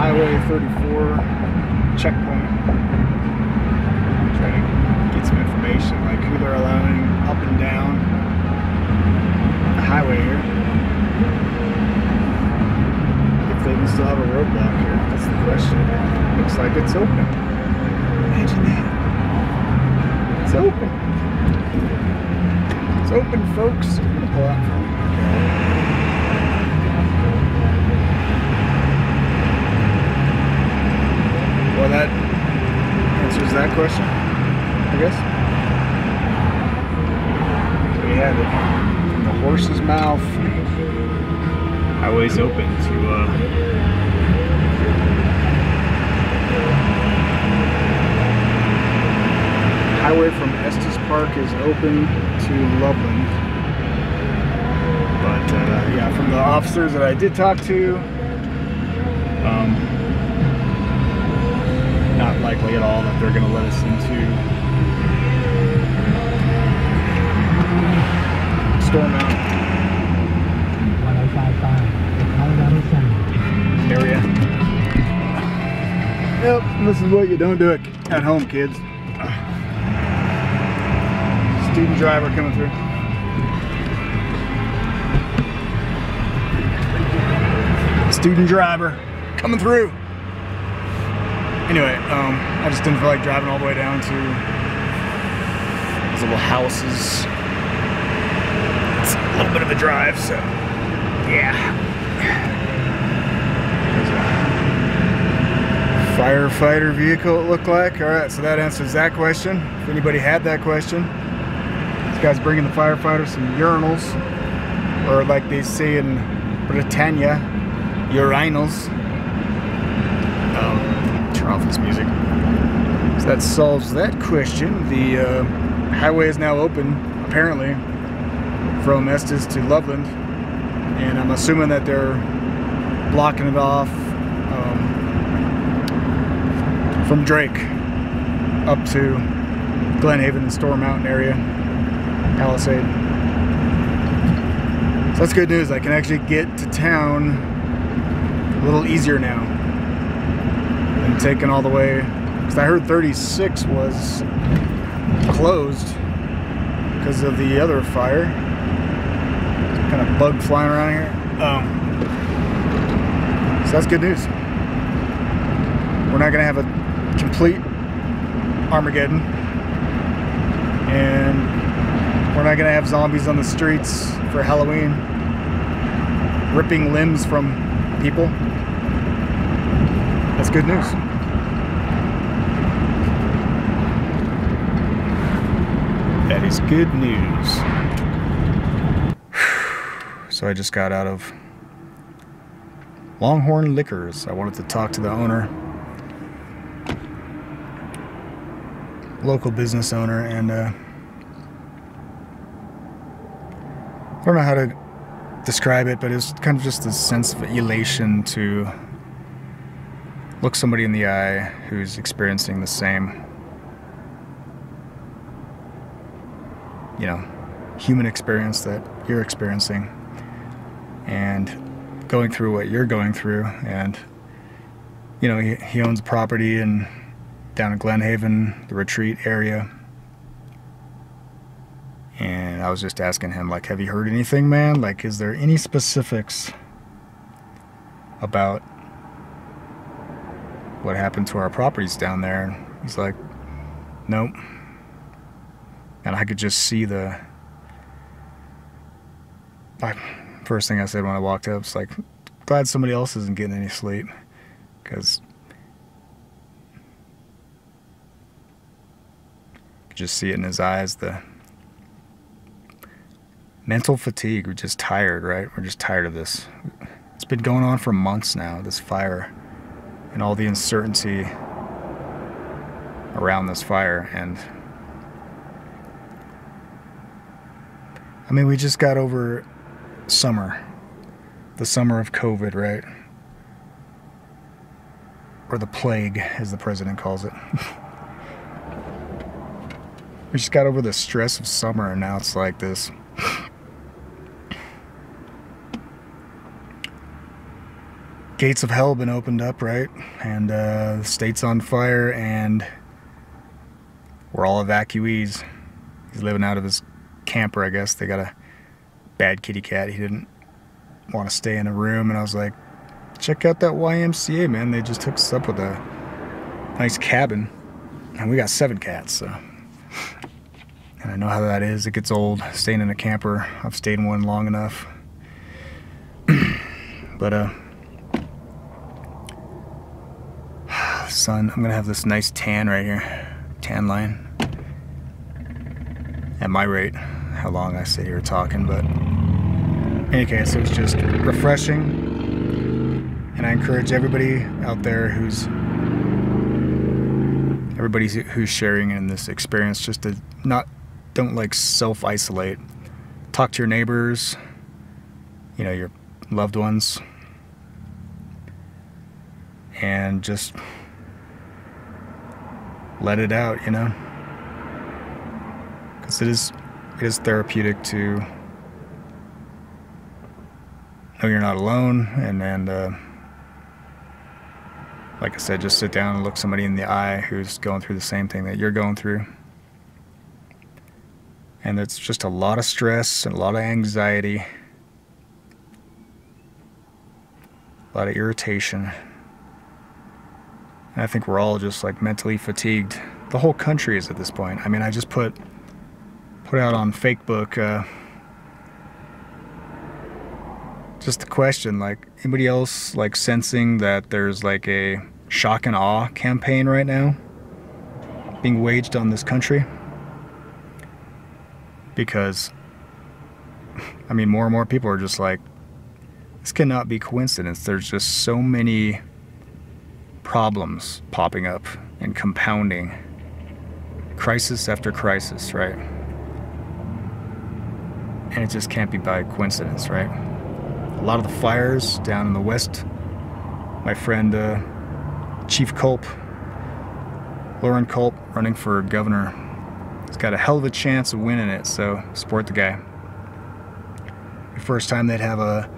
Highway 34 checkpoint. Trying to get some information like who they're allowing up and down the highway here. If they even still have a roadblock here, that's the question. Looks like it's open. Imagine that. It's open. It's open, folks. I'm gonna pull out from you. Well, that answers that question, I guess. So we have it from the horse's mouth. Highway's open to highway from Estes Park is open to Loveland. But yeah, from the officers that I did talk to, not likely at all that they're going to let us into Storm Mountain area. Yep, this is what you don't do at home, kids. Student driver coming through. Student driver coming through. Anyway, I just didn't feel like driving all the way down to these little houses. It's a little bit of a drive, so yeah. There's a firefighter vehicle, it looked like. Alright, so that answers that question. If anybody had that question. This guy's bringing the firefighters some urinals, or like they say in Britannia, urinals. Turn off this music. So that solves that question. The highway is now open, apparently, from Estes to Loveland, and I'm assuming that they're blocking it off from Drake up to Glen Haven and Storm Mountain area, Palisade. So that's good news. I can actually get to town a little easier now than taking all the way, because I heard 36 was closed because of the other fire. Some kind of bug flying around here. So that's good news. We're not going to have a complete Armageddon, and we're not going to have zombies on the streets for Halloween ripping limbs from people. That's good news. That is good news. So I just got out of Longhorn Liquors. I wanted to talk to the owner, local business owner, and I don't know how to describe it, but it's kind of just a sense of elation to look somebody in the eye who's experiencing the same, you know, human experience that you're experiencing, and going through what you're going through. And you know, he owns property down in Glen Haven, the retreat area, and I was just asking him, like, have you heard anything, man? Like, is there any specifics about what happened to our properties down there? And he's like, nope. And I could just see the first thing I said when I walked up was like, glad somebody else isn't getting any sleep, because you could just see it in his eyes, the mental fatigue. We're just tired, right? We're just tired of this. It's been going on for months now, this fire, and all the uncertainty around this fire. And I mean, we just got over summer, the summer of COVID, right? Or the plague, as the president calls it. We just got over the stress of summer, and now it's like this. gates of hell been opened up, right? And the state's on fire, and we're all evacuees. He's living out of his camper, I guess. They got a bad kitty cat. He didn't want to stay in a room, and I was like, check out that YMCA, man. They just hooked us up with a nice cabin, and we got 7 cats, so. And I know how that is. It gets old staying in a camper. I've stayed in one long enough. But sun, I'm gonna have this nice tan right here, tan line. At my rate, how long I sit here talking, but in any case, it was just refreshing, and I encourage everybody out there who's sharing in this experience just to don't like self-isolate. Talk to your neighbors, you know, your loved ones, and just let it out, you know, because it is therapeutic to know you're not alone, and like I said, just sit down and look somebody in the eye who's going through the same thing that you're going through. And it's just a lot of stress and a lot of anxiety, a lot of irritation. And I think we're all just like mentally fatigued. The whole country is at this point. I mean, I just put out on Facebook just the question, like, anybody else like sensing that there's like a shock and awe campaign right now being waged on this country? Because, I mean, more and more people are just like, this cannot be coincidence. There's just so many problems popping up and compounding, crisis after crisis, right? And it just can't be by coincidence, right? A lot of the fires down in the west, my friend Chief Culp, Lauren Culp, running for governor, he's got a hell of a chance of winning it, so support the guy. The first time they'd have a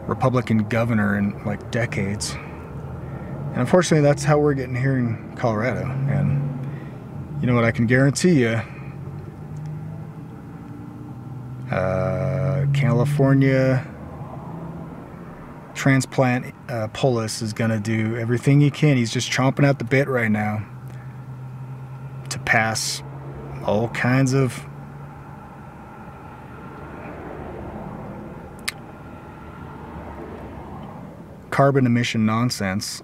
Republican governor in like decades. And unfortunately, that's how we're getting here in Colorado. And you know what I can guarantee you? California transplant Polis is gonna do everything he can. He's just chomping at the bit right now to pass all kinds of carbon emission nonsense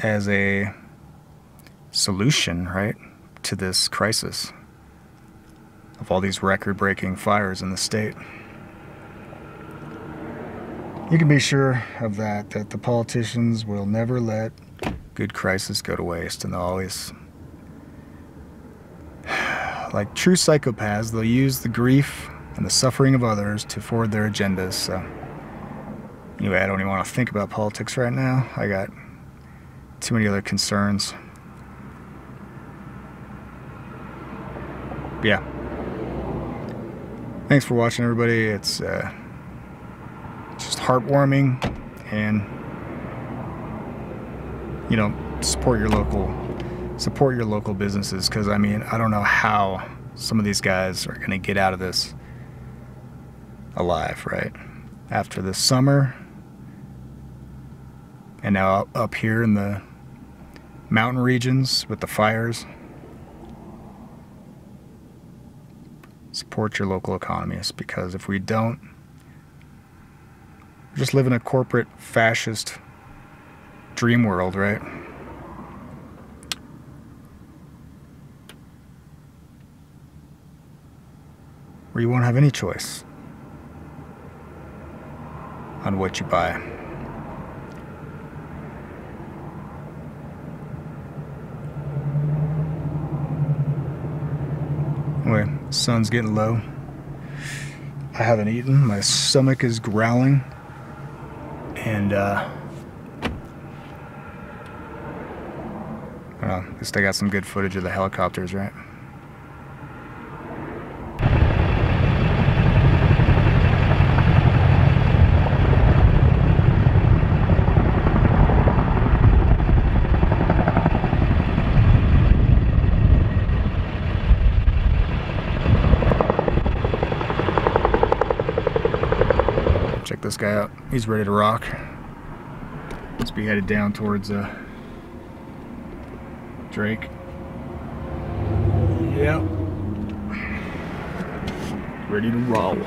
as a solution, right, to this crisis of all these record-breaking fires in the state. You can be sure of that the politicians will never let good crisis go to waste, and they'll always, like true psychopaths, they'll use the grief and the suffering of others to forward their agendas. So anyway, I don't even want to think about politics right now. I got too many other concerns. But yeah. Thanks for watching, everybody. It's just heartwarming, and you know, support your local businesses, because I mean, I don't know how some of these guys are going to get out of this alive, right? After this summer, and now up here in the mountain regions with the fires. Support your local economies, because if we don't, we just live in a corporate fascist dream world, right? Where you won't have any choice on what you buy. Anyway, sun's getting low. I haven't eaten. My stomach is growling. And, I don't know, at least I got some good footage of the helicopters, right? this guy up. He's ready to rock. Must be headed down towards Drake. Yep. Ready to rock.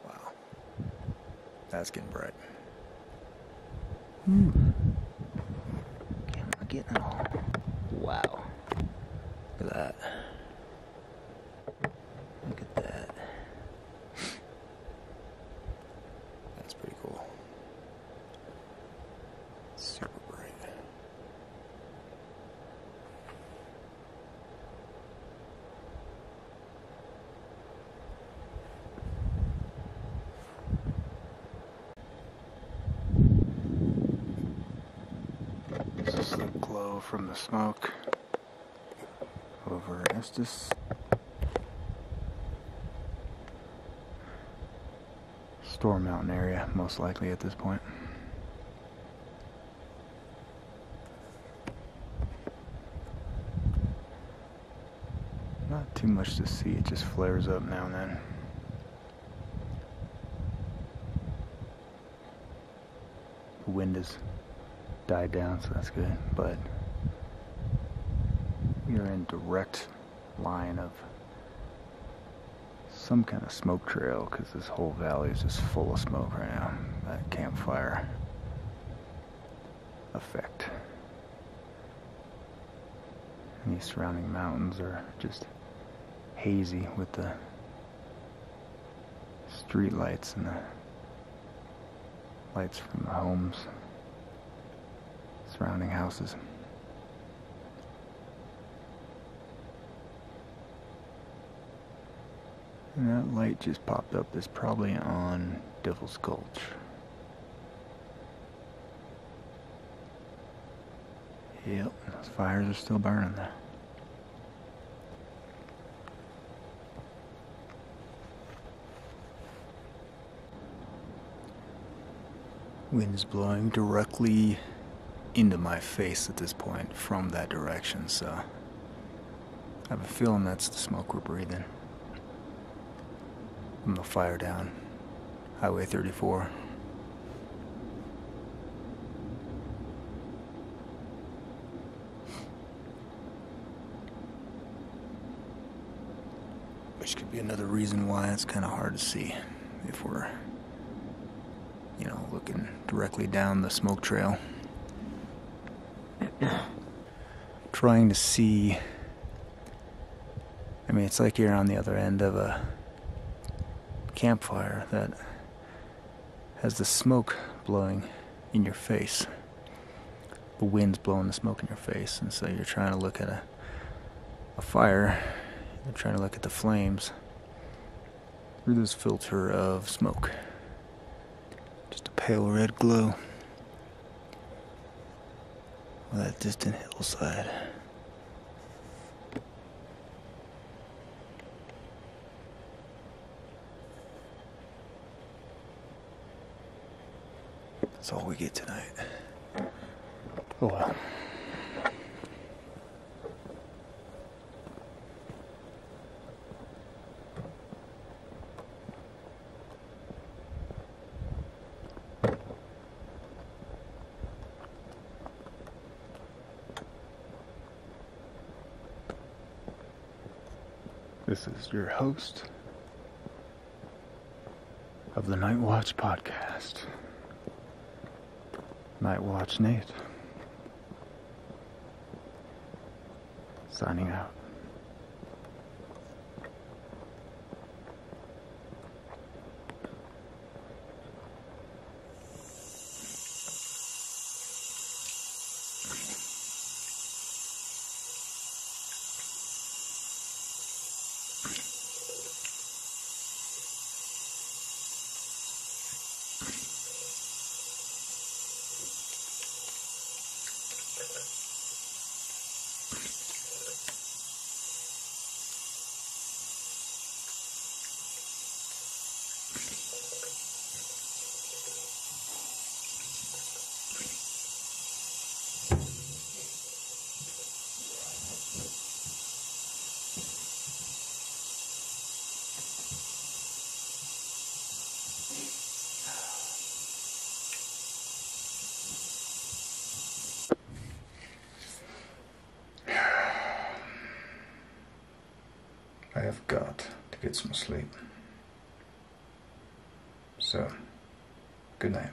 Wow, that's getting bright. Camera getting all. Wow, look at that. Look at that. That's pretty cool. Super bright. This is the glow from the smoke over Estes. Storm Mountain area, most likely at this point. Not too much to see, it just flares up now and then. The wind has died down, so that's good, but we are in direct line of some kind of smoke trail because this whole valley is just full of smoke right now. That campfire effect. And these surrounding mountains are just hazy with the street lights and the lights from the homes, surrounding houses. And that light just popped up is probably on Devil's Gulch. Yep, those fires are still burning there. Wind is blowing directly into my face at this point from that direction, so I have a feeling that's the smoke we're breathing from the fire down Highway 34. Which could be another reason why it's kind of hard to see if we're, you know, looking directly down the smoke trail. Trying to see, I mean, it's like you're on the other end of a campfire that has the smoke blowing in your face. The wind's blowing the smoke in your face, and so you're trying to look at a fire, you're trying to look at the flames through this filter of smoke. Just a pale red glow on that distant hillside. That's all we get tonight. Oh well. This is your host of the Night Watch podcast, Night Watch Nate, signing out. I have got to get some sleep. So, good night.